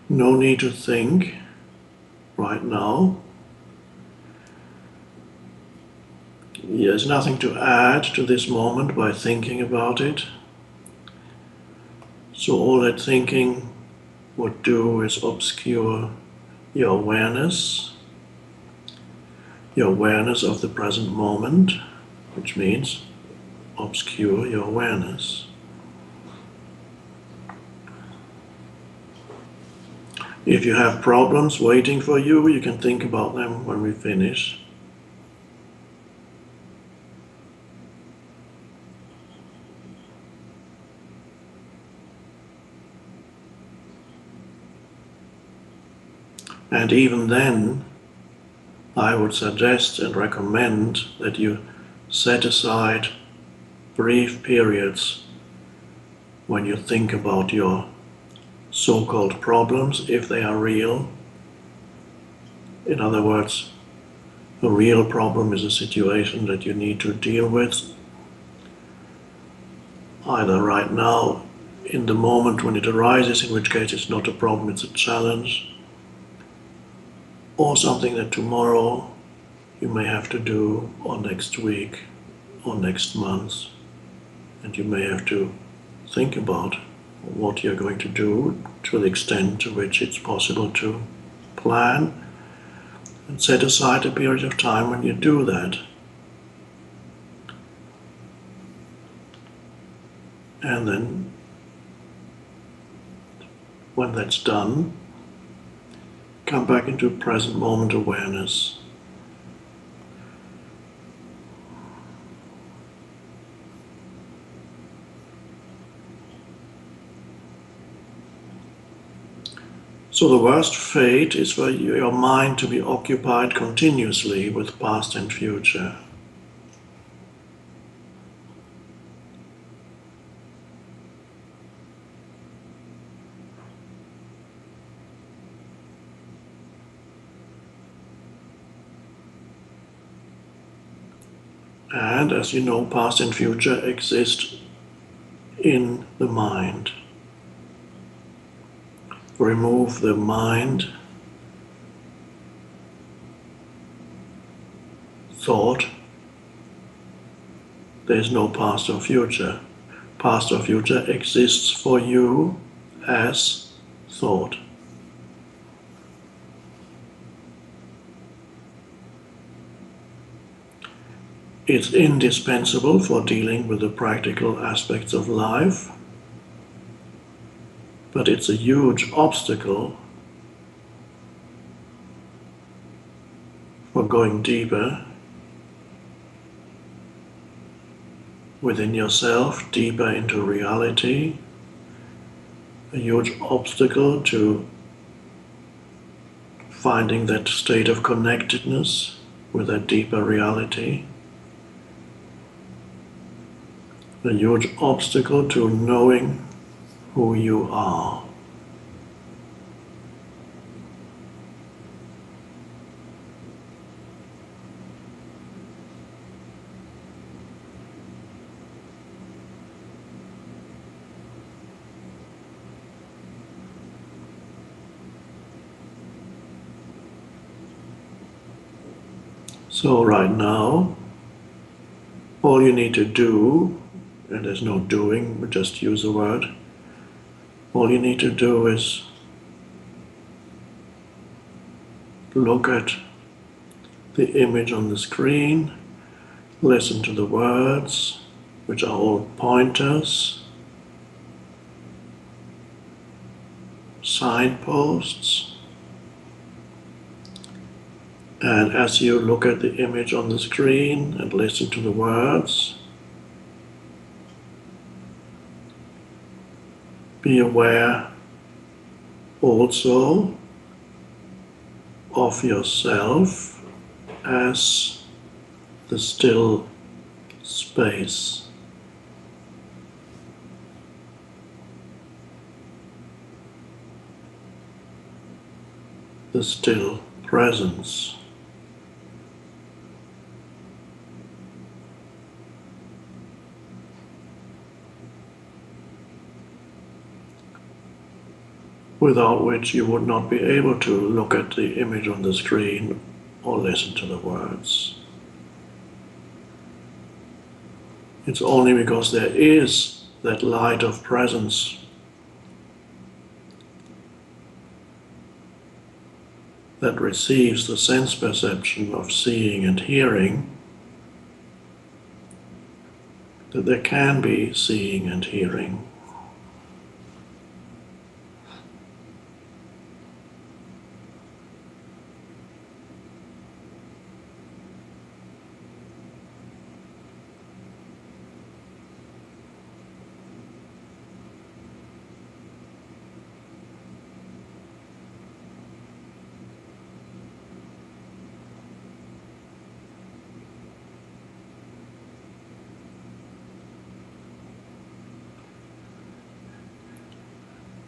No need to think right now. There's nothing to add to this moment by thinking about it. So all that thinking would do is obscure your awareness of the present moment, which means obscure your awareness. If you have problems waiting for you, you can think about them when we finish. And even then, I would suggest and recommend that you set aside brief periods when you think about your so-called problems, if they are real. In other words, a real problem is a situation that you need to deal with, either right now, in the moment when it arises, in which case it's not a problem, it's a challenge, or something that tomorrow you may have to do, or next week, or next month, and you may have to think about what you're going to do to the extent to which it's possible to plan, and set aside a period of time when you do that. And then, when that's done, come back into present moment awareness. So the worst fate is for your mind to be occupied continuously with past and future. And as you know, past and future exist in the mind. Remove the mind, thought, there's no past or future. Past or future exists for you as thought. It's indispensable for dealing with the practical aspects of life, but it's a huge obstacle for going deeper within yourself, deeper into reality, a huge obstacle to finding that state of connectedness with that deeper reality, a huge obstacle to knowing who you are. So right now, all you need to do, and there's no doing, we just use a word, all you need to do is look at the image on the screen, listen to the words, which are all pointers, signposts. And as you look at the image on the screen and listen to the words, be aware also of yourself as the still space. The still presence. without which you would not be able to look at the image on the screen or listen to the words. It's only because there is that light of presence that receives the sense perception of seeing and hearing that there can be seeing and hearing.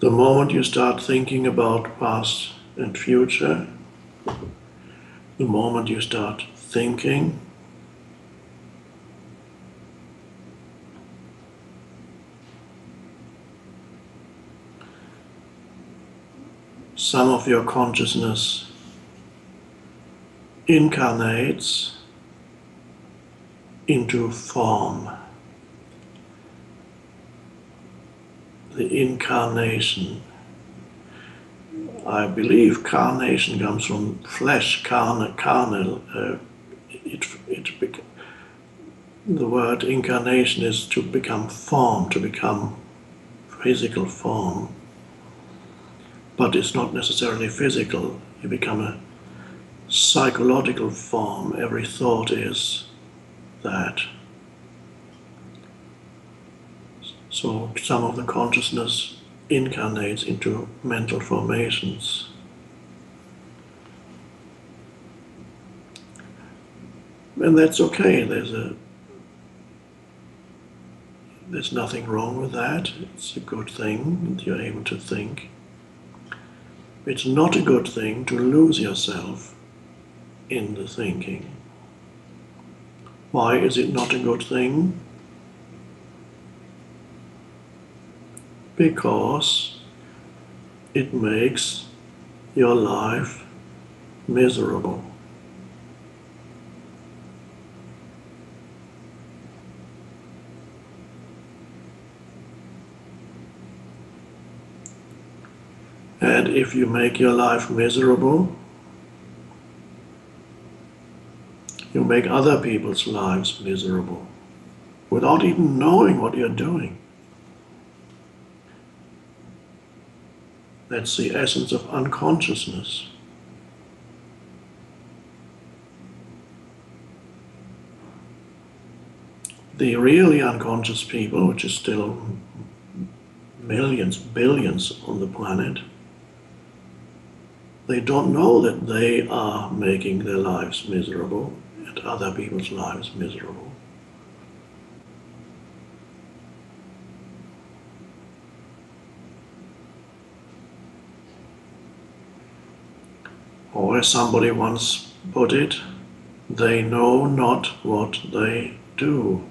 The moment you start thinking about past and future, the moment you start thinking, some of your consciousness incarnates into form. The incarnation. I believe carnation comes from flesh, carnal. The word incarnation is to become form, to become physical form. But it's not necessarily physical. You become a psychological form. Every thought is that. So some of the consciousness incarnates into mental formations. And that's okay. There's nothing wrong with that. It's a good thing that you're able to think. It's not a good thing to lose yourself in the thinking. Why is it not a good thing? Because it makes your life miserable. And if you make your life miserable, you make other people's lives miserable without even knowing what you're doing. That's the essence of unconsciousness. The really unconscious people, which is still millions, billions on the planet, they don't know that they are making their lives miserable and other people's lives miserable. Or as somebody once put it, they know not what they do.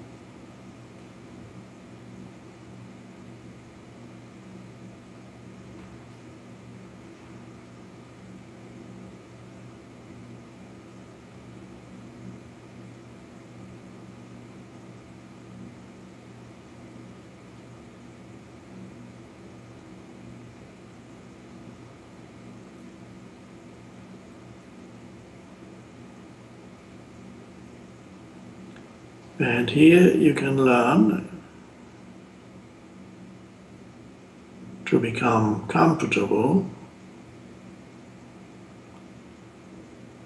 And here you can learn to become comfortable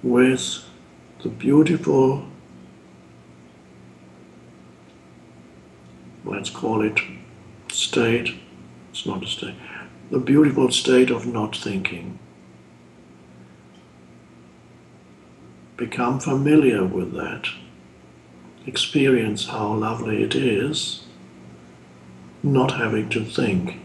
with the beautiful, let's call it state, it's not a state, the beautiful state of not thinking. Become familiar with that. Experience how lovely it is not having to think.